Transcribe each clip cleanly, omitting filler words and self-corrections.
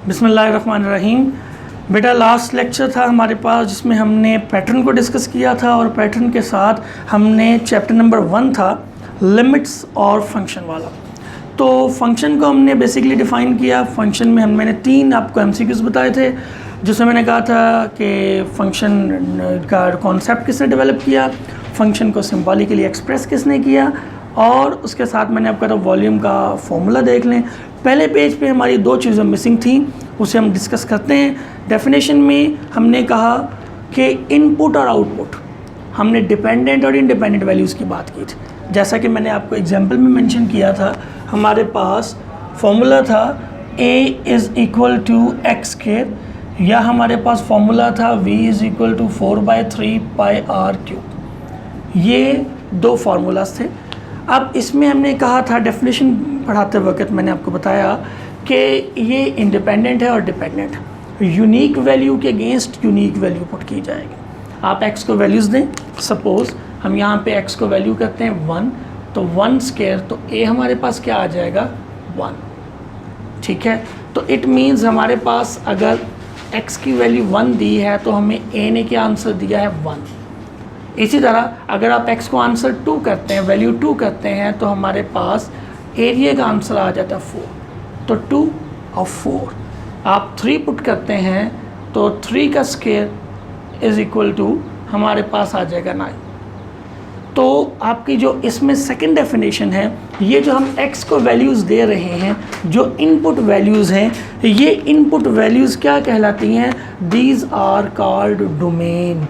बिस्मिल्लाहिर्रहमानिर्रहीम। बेटा last lecture था हमारे पास जिसमें हमने पैटर्न को डिस्कस किया था और पैटर्न के साथ हमने चैप्टर नंबर 1 था लिमिट्स और फंक्शन वाला। तो फंक्शन को हमने बेसिकली डिफ़ाइन किया। फंक्शन में मैंने 3 आपको एमसीक्यूज़ बताए थे जिसमें मैंने कहा था कि फंक्शन का कॉन्सेप्ट किसने डेवलप किया, फंक्शन को सिंबॉलिकली एक्सप्रेस किसने किया, और उसके साथ मैंने आपका तो वॉल्यूम का फॉर्मूला देख लें। पहले पेज पे हमारी 2 चीज़ें मिसिंग थी, उसे हम डिस्कस करते हैं। डेफिनेशन में हमने कहा कि इनपुट और आउटपुट, हमने डिपेंडेंट और इंडिपेंडेंट वैल्यूज़ की बात की थी। जैसा कि मैंने आपको एग्जांपल में मेंशन किया था, हमारे पास फॉर्मूला था a is equal to x square, या हमारे पास फॉर्मूला था v is equal to 4/3 pi r cube. ये 2 फार्मूलाज थे। अब इसमें हमने कहा था, डेफिनेशन पढ़ाते वक्त मैंने आपको बताया कि ये इंडिपेंडेंट है और डिपेंडेंट है। यूनिक वैल्यू के अगेंस्ट यूनिक वैल्यू पुट की जाएगी। आप x को वैल्यूज़ दें, सपोज़ हम यहाँ पे x को वैल्यू करते हैं 1, तो 1 स्क्वायर, तो a हमारे पास क्या आ जाएगा 1। ठीक है, तो इट मीन्स हमारे पास अगर x की वैल्यू 1 दी है तो हमें a ने क्या आंसर दिया है 1। इसी तरह अगर आप x को आंसर 2 करते हैं, वैल्यू 2 करते हैं, तो हमारे पास एरिया का आंसर आ जाता है 4। तो 2 और 4 आप 3 पुट करते हैं तो 3 का स्क्वायर इज़ इक्वल टू हमारे पास आ जाएगा 9। तो आपकी जो इसमें सेकंड डेफिनेशन है, ये जो हम x को वैल्यूज़ दे रहे हैं, जो इनपुट वैल्यूज़ हैं, ये इनपुट वैल्यूज़ क्या कहलाती हैं? These are called domain.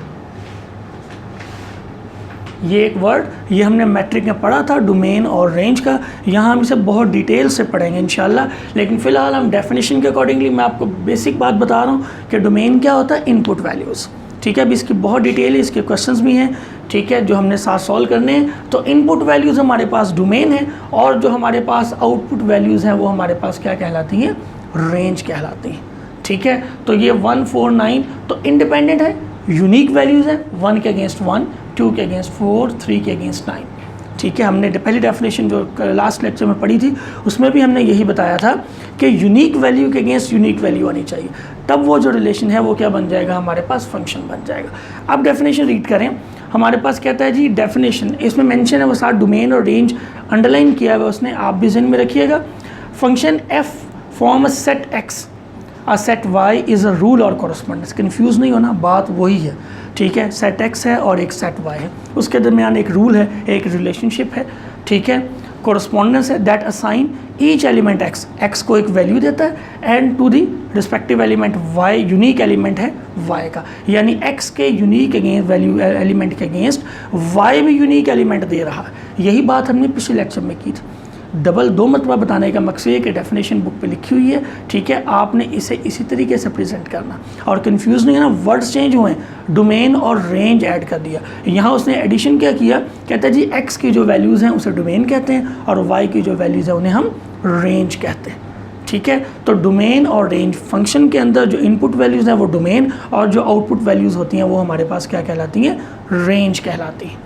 ये एक वर्ड ये हमने मैट्रिक में पढ़ा था, डोमेन और रेंज का। यहाँ हम इसे बहुत डिटेल से पढ़ेंगे इंशाल्लाह, लेकिन फ़िलहाल हम डेफिनेशन के अकॉर्डिंगली मैं आपको बेसिक बात बता रहा हूँ कि डोमेन क्या होता है, इनपुट वैल्यूज़। ठीक है, अभी इसकी बहुत डिटेल है, इसके क्वेश्चंस भी हैं, ठीक है, जो हमने साथ सॉल्व करने हैं। तो इनपुट वैल्यूज़ हमारे पास डोमेन है, और जो हमारे पास आउटपुट वैल्यूज़ हैं वो हमारे पास क्या कहलाती हैं? रेंज कहलाती हैं। ठीक है, तो ये 1, 4, 9 तो इंडिपेंडेंट है, यूनिक वैल्यूज़ हैं, 1 के अगेंस्ट 1, 2 के अगेंस्ट 4, 3 के अगेंस्ट 9। ठीक है, हमने पहली डेफिनेशन जो लास्ट लेक्चर में पढ़ी थी उसमें भी हमने यही बताया था कि यूनिक वैल्यू के अगेंस्ट यूनिक वैल्यू आनी चाहिए, तब वो जो रिलेशन है वो क्या बन जाएगा? हमारे पास फंक्शन बन जाएगा। अब डेफिनेशन रीड करें। हमारे पास कहता है जी डेफिनेशन, इसमें मेंशन है वो साथ डोमेन और रेंज अंडरलाइन किया हुआ उसने, आप भी ज़हन में रखिएगा। Function f form a set x, a set y is a rule और कॉरस्पॉन्डेंस। कन्फ्यूज़ नहीं होना, बात वही है। ठीक है, सेट x है और एक सेट y है, उसके दरमियान एक रूल है, एक रिलेशनशिप है। ठीक है, कॉरस्पॉन्डेंस है that assign each element x को एक वैल्यू देता है and to the respective element y, unique element है y का, यानी x के यूनिक अगेंस्ट वैल्यू एलिमेंट के अगेंस्ट y भी यूनिक एलिमेंट दे रहा है। यही बात हमने पिछले लेक्चर में की थी। डबल 2 मरतबा बताने का मकसद है कि डेफिनेशन बुक पे लिखी हुई है। ठीक है, आपने इसे इसी तरीके से प्रेजेंट करना और कंफ्यूज नहीं है ना, वर्ड्स चेंज हुए हैं, डोमेन और रेंज ऐड कर दिया। यहाँ उसने एडिशन क्या किया, कहता है जी x की जो वैल्यूज़ हैं उसे डोमेन कहते हैं और y की जो वैल्यूज़ हैं उन्हें हम रेंज कहते हैं। ठीक है, तो डोमेन और रेंज फंक्शन के अंदर जो इनपुट वैल्यूज़ हैं वो डोमेन, और जो आउटपुट वैल्यूज़ होती हैं वो हमारे पास क्या कहलाती हैं? रेंज कहलाती हैं।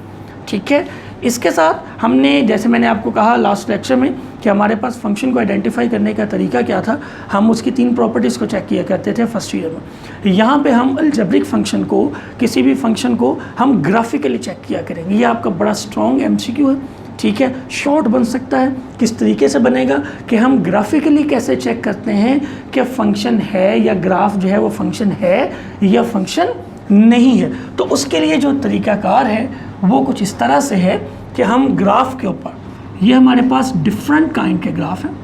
ठीक है, इसके साथ हमने, जैसे मैंने आपको कहा लास्ट लेक्चर में कि हमारे पास फंक्शन को आइडेंटिफाई करने का तरीका क्या था, हम उसकी 3 प्रॉपर्टीज़ को चेक किया करते थे फर्स्ट ईयर में। यहाँ पे हम अलजेब्रिक फंक्शन को, किसी भी फंक्शन को हम ग्राफिकली चेक किया करेंगे। ये आपका बड़ा स्ट्रॉन्ग MCQ है। ठीक है, शॉर्ट बन सकता है, किस तरीके से बनेगा कि हम ग्राफिकली कैसे चेक करते हैं कि फंक्शन है या ग्राफ जो है वो फंक्शन है या फंक्शन नहीं है। तो उसके लिए जो तरीकाकार है वो कुछ इस तरह से है कि हम ग्राफ के ऊपर, ये हमारे पास डिफरेंट काइंड के ग्राफ हैं,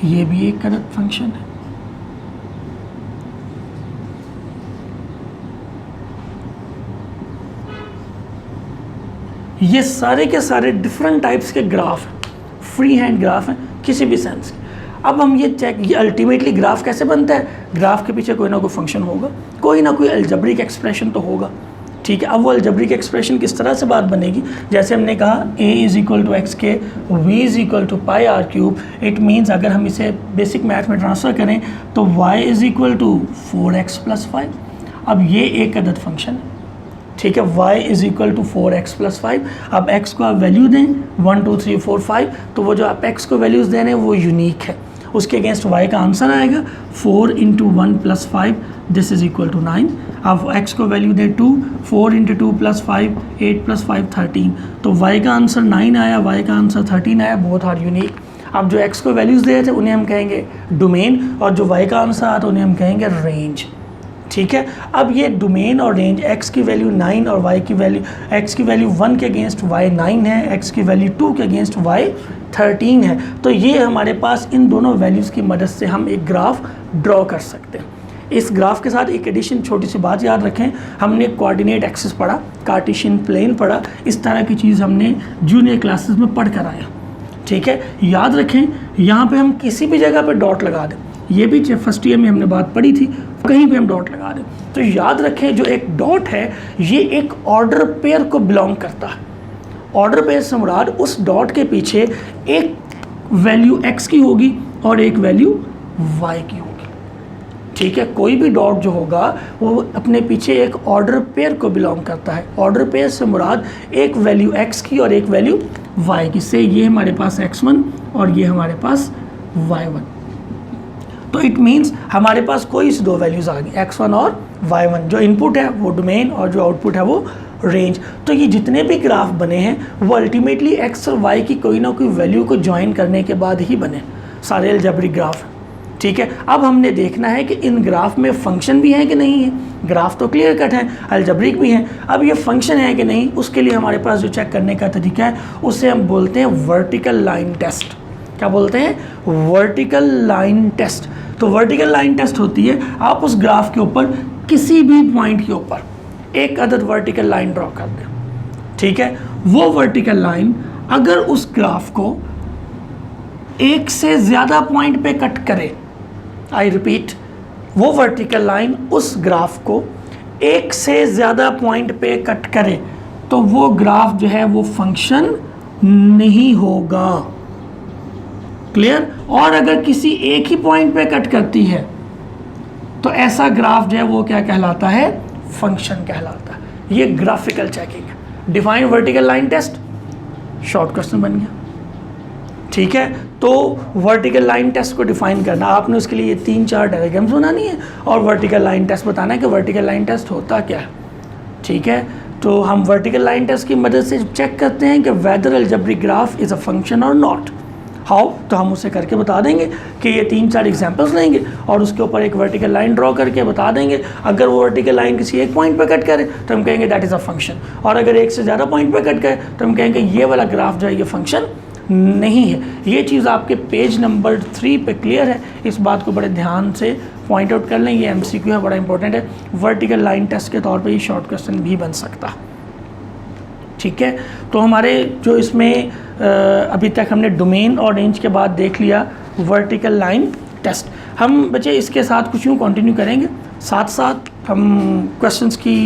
ये भी एक करेक्ट फंक्शन है, ये सारे के सारे डिफरेंट टाइप्स के ग्राफ हैं, फ्री हैंड ग्राफ हैं किसी भी सेंस के। अब हम ये चेक, ये अल्टीमेटली ग्राफ कैसे बनता है? ग्राफ के पीछे कोई ना कोई फंक्शन होगा, कोई ना कोई अलजेब्रिक एक्सप्रेशन तो होगा। ठीक है, अब वो अलजेब्रिक एक्सप्रेशन किस तरह से बात बनेगी? जैसे हमने कहा a is equal to x के, v is equal to pi r cube. It means अगर हम इसे बेसिक मैथ में ट्रांसफ़र करें तो y is equal to 4x + 5। अब ये एक अदद फंक्शन है, ठीक है, y is equal to 4x+5। अब x को आप वैल्यू दें 1 2 3 4 5, तो वो जो आप x को वैल्यूज़ दे रहे हैं वो यूनिक है, उसके अगेंस्ट y का आंसर आएगा 4 × 1 + 5 दिस इज इक्वल टू 9। अब x को वैल्यू दें 2, 4 × 2 + 5 8 + 5 13, तो y का आंसर 9 आया, y का आंसर 13 आया, बोथ आर यूनिक। अब जो x को वैल्यूज़ दे रहे थे उन्हें हम कहेंगे डोमेन, और जो y का आंसर आया तो उन्हें हम कहेंगे रेंज। ठीक है, अब ये डोमेन और रेंज, x की वैल्यू 9 और y की वैल्यू, x की वैल्यू 1 के अगेंस्ट y 9 है, x की वैल्यू 2 के अगेंस्ट y 13 है। तो ये हमारे पास इन दोनों वैल्यूज़ की मदद से हम एक ग्राफ ड्रॉ कर सकते हैं। इस ग्राफ के साथ एक एडिशन छोटी सी बात याद रखें, हमने कोऑर्डिनेट एक्सिस पढ़ा, कार्टेशियन प्लेन पढ़ा, इस तरह की चीज़ हमने जूनियर क्लासेस में पढ़ कर आए। ठीक है, याद रखें यहाँ पे हम किसी भी जगह पे डॉट लगा दें, ये भी फर्स्ट ईयर में हमने बात पढ़ी थी, कहीं पे हम डॉट लगा दें तो याद रखें जो एक डॉट है ये एक ऑर्डर पेयर को बिलोंग करता है। ऑर्डर पेयर से मुराद उस डॉट के पीछे एक वैल्यू x की होगी और एक वैल्यू y की होगी। ठीक है, कोई भी डॉट जो होगा वो अपने पीछे एक ऑर्डर पेयर को बिलोंग करता है। ऑर्डर पेयर से मुराद एक वैल्यू x की और एक वैल्यू y की, से ये हमारे पास x1 और ये हमारे पास y1। तो इट मीन्स हमारे पास कोई से दो वैल्यूज़ आ गई, x1 और y1। जो इनपुट है वो डोमेन और जो आउटपुट है वो रेंज। तो ये जितने भी ग्राफ बने हैं वो अल्टीमेटली x और y की कोई ना कोई वैल्यू को ज्वाइन करने के बाद ही बने, सारे अलजेब्रिक ग्राफ। ठीक है, अब हमने देखना है कि इन ग्राफ में फंक्शन भी हैं कि नहीं है। ग्राफ तो क्लियर कट है, अलजेब्रिक भी हैं, अब ये फंक्शन है कि नहीं, उसके लिए हमारे पास जो चेक करने का तरीका है उसे हम बोलते हैं वर्टिकल लाइन टेस्ट। क्या बोलते हैं? Vertical line test. तो वर्टिकल लाइन टेस्ट होती है, आप उस ग्राफ के ऊपर किसी भी पॉइंट के ऊपर एक अदद वर्टिकल लाइन ड्रॉ कर दें। ठीक है, वो वर्टिकल लाइन अगर उस ग्राफ को एक से ज़्यादा पॉइंट पे कट करे, आई रिपीट, वो वर्टिकल लाइन उस ग्राफ को एक से ज़्यादा पॉइंट पे कट करे तो वो ग्राफ जो है वो फंक्शन नहीं होगा। क्लियर? और अगर किसी एक ही पॉइंट पे कट करती है तो ऐसा ग्राफ जो है वो क्या कहलाता है? फंक्शन कहलाता है। ये ग्राफिकल चेकिंग है। Define vertical line test, short question बन गया। ठीक है, तो वर्टिकल लाइन टेस्ट को डिफाइन करना, आपने उसके लिए 3-4 डायग्राम्स बनानी है और वर्टिकल लाइन टेस्ट बताना है कि वर्टिकल लाइन टेस्ट होता क्या है। ठीक है, तो हम वर्टिकल लाइन टेस्ट की मदद से चेक करते हैं कि whether algebraic graph is a function और नॉट। हाउ? तो हम उसे करके बता देंगे कि ये 3-4 एग्जांपल्स लेंगे और उसके ऊपर एक वर्टिकल लाइन ड्रॉ करके बता देंगे। अगर वो वर्टिकल लाइन किसी एक पॉइंट पे कट करे तो हम कहेंगे दैट इज़ अ फंक्शन, और अगर एक से ज़्यादा पॉइंट पे कट करे तो हम कहेंगे ये वाला ग्राफ जो है ये फंक्शन नहीं है। ये चीज़ आपके पेज नंबर 3 पे क्लियर है, इस बात को बड़े ध्यान से पॉइंट आउट कर लें। ये MCQ है, बड़ा इंपॉर्टेंट है। वर्टिकल लाइन टेस्ट के तौर पे ये शॉर्ट क्वेश्चन भी बन सकता है। ठीक है, तो हमारे जो इसमें अभी तक हमने डोमेन और रेंज के बाद देख लिया वर्टिकल लाइन टेस्ट। हम बच्चे इसके साथ कुछ यूँ कंटिन्यू करेंगे, साथ साथ हम क्वेश्चंस की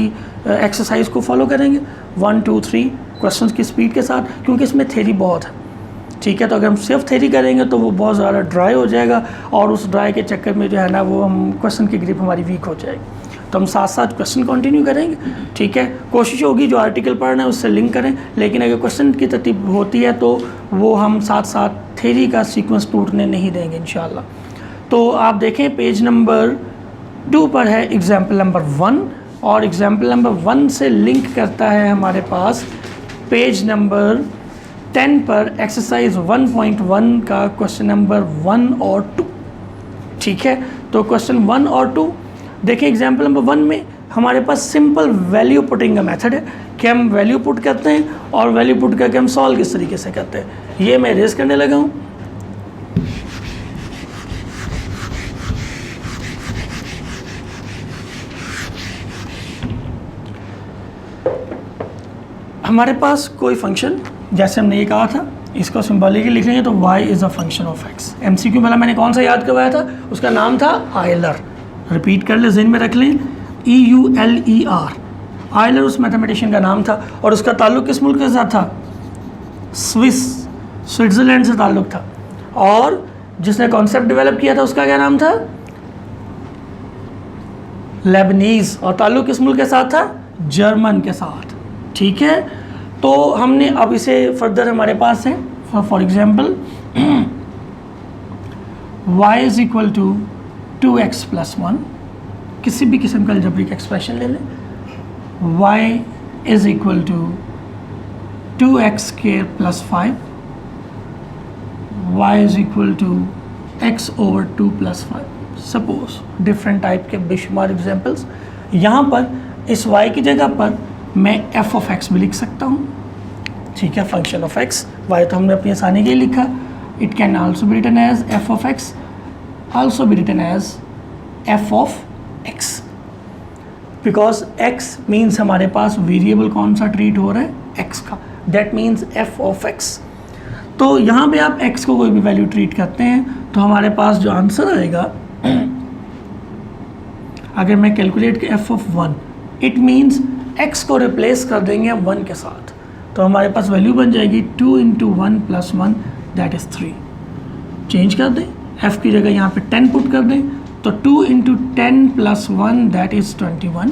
एक्सरसाइज को फॉलो करेंगे 1 2 3 क्वेश्चंस की स्पीड के साथ, क्योंकि इसमें थ्योरी बहुत है। ठीक है, तो अगर हम सिर्फ थ्योरी करेंगे तो वो बहुत ज़्यादा ड्राई हो जाएगा और उस ड्राई के चक्कर में जो है ना वो हम क्वेश्चन की ग्रिप हमारी वीक हो जाएगी। तो हम साथ साथ क्वेश्चन कंटिन्यू करेंगे। ठीक है, कोशिश होगी जो आर्टिकल पढ़ना है उससे लिंक करें, लेकिन अगर क्वेश्चन की तरतीब होती है तो वो हम साथ साथ थ्योरी का सीक्वेंस टूटने नहीं देंगे इंशाल्लाह। तो आप देखें पेज नंबर 2 पर है एग्जाम्पल नंबर 1, और एग्जाम्पल नंबर 1 से लिंक करता है हमारे पास पेज नंबर 10 पर एक्सरसाइज 1.1 का क्वेश्चन नंबर 1 और 2। ठीक है, तो क्वेश्चन 1 और 2 देखिए। एग्जाम्पल नंबर 1 में हमारे पास सिंपल वैल्यू पुटिंग का मेथड है कि हम वैल्यू पुट करते हैं और वैल्यू पुट करके हम सॉल्व किस तरीके से करते हैं। ये मैं रेज करने लगा हूँ। हमारे पास कोई फंक्शन, जैसे हमने ये कहा था, इसको सिंबॉलिकली लिख लेंगे तो y is a function of x। MCQ वाला मैंने कौन सा याद करवाया था? उसका नाम था आयलर। रिपीट कर ले, ज़हन में रख लें, EULER। आयलर उस मैथमेटिशियन का नाम था और उसका ताल्लुक़ किस मुल्क के साथ था? स्विट्ज़रलैंड से ताल्लुक़ था। और जिसने कॉन्सेप्ट डेवलप किया था उसका क्या नाम था? लेबनीज़। और ताल्लुक़ किस मुल्क के साथ था? जर्मन के साथ, ठीक है। तो हमने अब इसे फर्दर हमारे पास है, for example y is equal to 2x plus 1, किसी भी किस्म का अलजेब्रिक एक्सप्रेशन ले लें, y is equal to 2x square plus 5, y is equal to x over 2 plus 5। Suppose different type के बेशुमार एग्जाम्पल्स। यहाँ पर इस y की जगह पर मैं f ऑफ x भी लिख सकता हूँ, ठीक है, फंक्शन ऑफ x। y तो हमने अपनी आसानी के लिए लिखा। It can also be written as f of x, also be written as f of x, because x means हमारे पास वेरिएबल कौन सा ट्रीट हो रहा है, x का, that means f of x। तो यहाँ पे आप x को कोई भी वैल्यू ट्रीट करते हैं तो हमारे पास जो आंसर आएगा, अगर मैं कैलकुलेट के f of 1, it means x को रिप्लेस कर देंगे हम 1 के साथ, तो हमारे पास वैल्यू बन जाएगी 2 into 1 plus 1 that is 3। Change कर दें, f की जगह यहाँ पे 10 पुट कर दें, तो 2 into 10 plus 1 that is 21।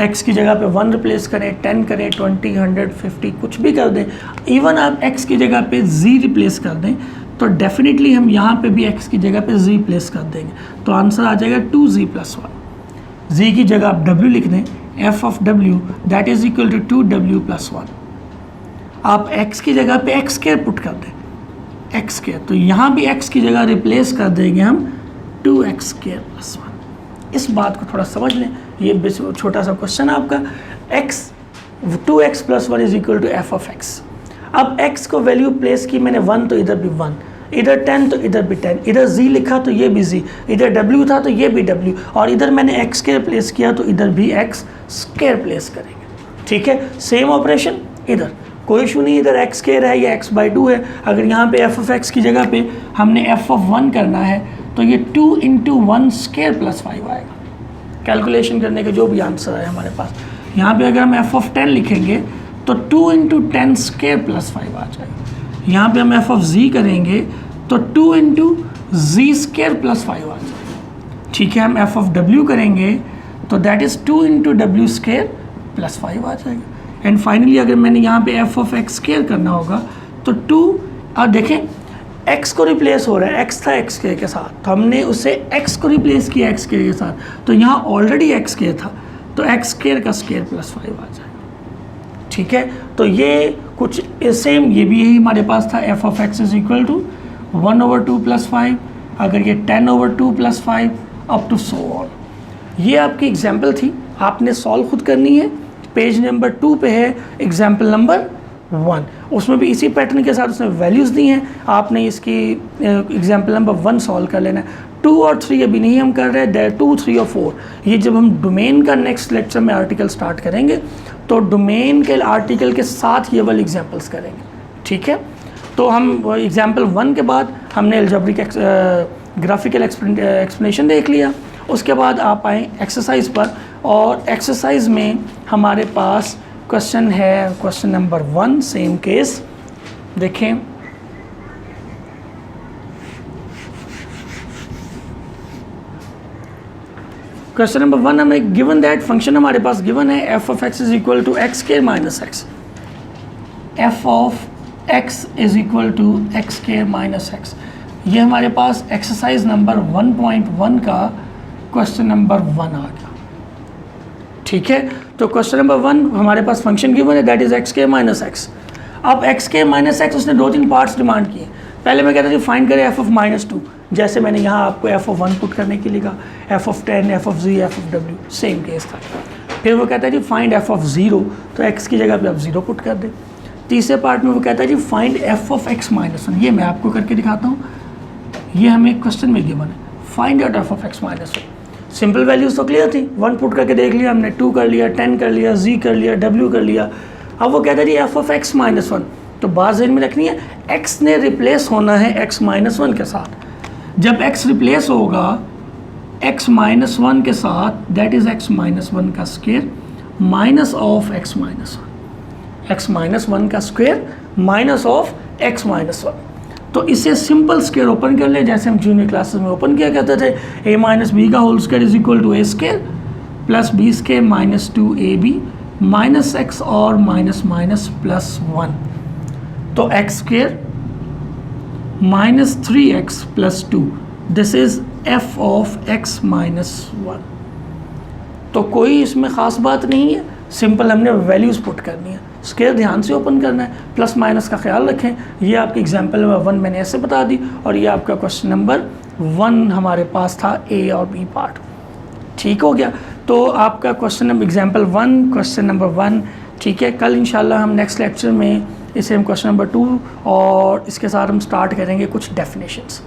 x की जगह पे 1 रिप्लेस करें, 10 करें, 20, 100, 50 कुछ भी कर दें। इवन आप x की जगह पे z रिप्लेस कर दें तो डेफिनेटली हम यहाँ पे भी x की जगह पे z प्लेस कर देंगे, तो आंसर आ जाएगा 2z प्लस 1। z की जगह आप w लिख दें, f of w that is equal to 2w plus 1। आप x की जगह पे x स्क्वायर पुट कर दें, x स्क्वायर, तो यहाँ भी x की जगह रिप्लेस कर देंगे हम 2x स्क्वायर प्लस 1। इस बात को थोड़ा समझ लें, ये छोटा सा क्वेश्चन है आपका। x 2x plus 1 is equal to f of x। अब x को वैल्यू प्लेस की मैंने 1, तो इधर भी 1, इधर 10 तो इधर भी 10, इधर z लिखा तो ये भी z, इधर w था तो ये भी w, और इधर मैंने x स्क्वायर प्लेस किया तो इधर भी x स्क्वायर प्लेस करेंगे, ठीक है। सेम ऑपरेशन इधर, कोई इशू नहीं, इधर x स्क्वायर है या x/2 है। अगर यहाँ पे f ऑफ x की जगह पे हमने f ऑफ 1 करना है तो ये 2 इंटू 1 स्क्वायर प्लस 5 आएगा, कैलकुलेशन करने के जो भी आंसर है हमारे पास। यहाँ पे अगर हम f ऑफ 10 लिखेंगे तो 2 इंटू 10 स्क्वायर प्लस 5 आ जाएगा। यहाँ पे हम f ऑफ z करेंगे तो 2 इंटू z स्क्वायर प्लस 5 आ जाएगा, ठीक है। हम f ऑफ w करेंगे तो that is 2 into w square plus 5 आ जाएगा। एंड फाइनली अगर मैंने यहाँ पे f ऑफ x स्क्वायर करना होगा तो 2, और देखें x को रिप्लेस हो रहा है, x था x स्क्वायर के साथ, तो हमने उसे x को रिप्लेस किया x स्क्वायर के साथ, तो यहाँ ऑलरेडी x स्क्वायर था, तो x स्क्वायर का स्क्वायर प्लस 5 आ जाएगा, ठीक है। तो ये कुछ सेम ये भी यही हमारे पास था, f of x is equal to 1 over 2 plus 5, अगर ये 10 over 2 plus 5 up to so on. ये आपकी एग्जाम्पल थी, आपने सॉल्व खुद करनी है। पेज नंबर 2 पे है एग्जाम्पल नंबर 1, उसमें भी इसी पैटर्न के साथ उसने वैल्यूज़ दी हैं, आपने इसकी एग्जाम्पल नंबर 1 सॉल्व कर लेना है। 2 और 3 अभी नहीं हम कर रहे हैं, 2, 3 और 4 ये जब हम डोमेन का नेक्स्ट लेक्चर में आर्टिकल स्टार्ट करेंगे तो डोमेन के आर्टिकल के साथ ये वाले एग्जाम्पल्स करेंगे, ठीक है। तो हम एग्जाम्पल 1 के बाद हमने अलजेब्रिक ग्राफिकल एक्सप्लेनेशन देख लिया, उसके बाद आप आए एक्सरसाइज पर, और एक्सरसाइज में हमारे पास क्वेश्चन है, क्वेश्चन नंबर 1, सेम केस देखें। क्वेश्चन नंबर 1 हमें गिवन दैट फंक्शन हमारे पास गिवन है f of x is equal to x square minus x, f of x is equal to x square minus x। ये हमारे पास exercise number 1.1 का question number 1 आ गया, ठीक है। तो क्वेश्चन नंबर 1 हमारे पास फंक्शन गिवन है that is x square minus x। अब x स्क्वायर माइनस x उसने 2-3 पार्ट्स डिमांड किए। पहले मैं कहता था फाइंड करें f ऑफ -2, जैसे मैंने यहाँ आपको f ऑफ 1 पुट करने के लिए कहा, f of 10, f of z, f of w, same case था। फिर वो कहता है जी फाइंड f ऑफ 0, तो x की जगह पे आप 0 पुट कर दें। तीसरे पार्ट में वो कहता है जी find f of x minus 1, ये मैं आपको करके दिखाता हूँ, ये हमें क्वेश्चन में गिवन है, find out f of x minus 1। Simple values तो क्लियर थी, 1 पुट करके देख लिया हमने, 2 कर लिया, 10 कर लिया, z कर लिया, w कर लिया। अब वो कहता है जी f ऑफ x माइनस 1, तो बात ज़हन में रखनी है, x ने रिप्लेस होना है x माइनस 1 के साथ। जब x रिप्लेस होगा x माइनस 1 के साथ, दैट इज़ x माइनस 1 का square minus of x minus 1, x minus 1 का square minus of x minus 1। तो इसे सिंपल स्क्वायर ओपन कर ले, जैसे हम जूनियर क्लासेस में ओपन किया करते थे, a माइनस बी का whole square is equal to a square plus b square minus 2ab minus x और माइनस माइनस प्लस 1, तो x square minus 3x plus 2, this is f of x minus 1। तो कोई इसमें ख़ास बात नहीं है, सिंपल हमने वैल्यूज़ पुट करनी है, स्केयर ध्यान से ओपन करना है, प्लस माइनस का ख्याल रखें। ये आपके एग्जांपल नंबर 1 मैंने ऐसे बता दी, और ये आपका क्वेश्चन नंबर 1 हमारे पास था ए और बी पार्ट। ठीक हो गया। तो आपका question number example 1 question number 1 ठीक है। कल इंशाल्लाह हम नेक्स्ट लेक्चर में इसे हम क्वेश्चन नंबर 2 और इसके साथ हम स्टार्ट करेंगे कुछ डेफिनेशंस।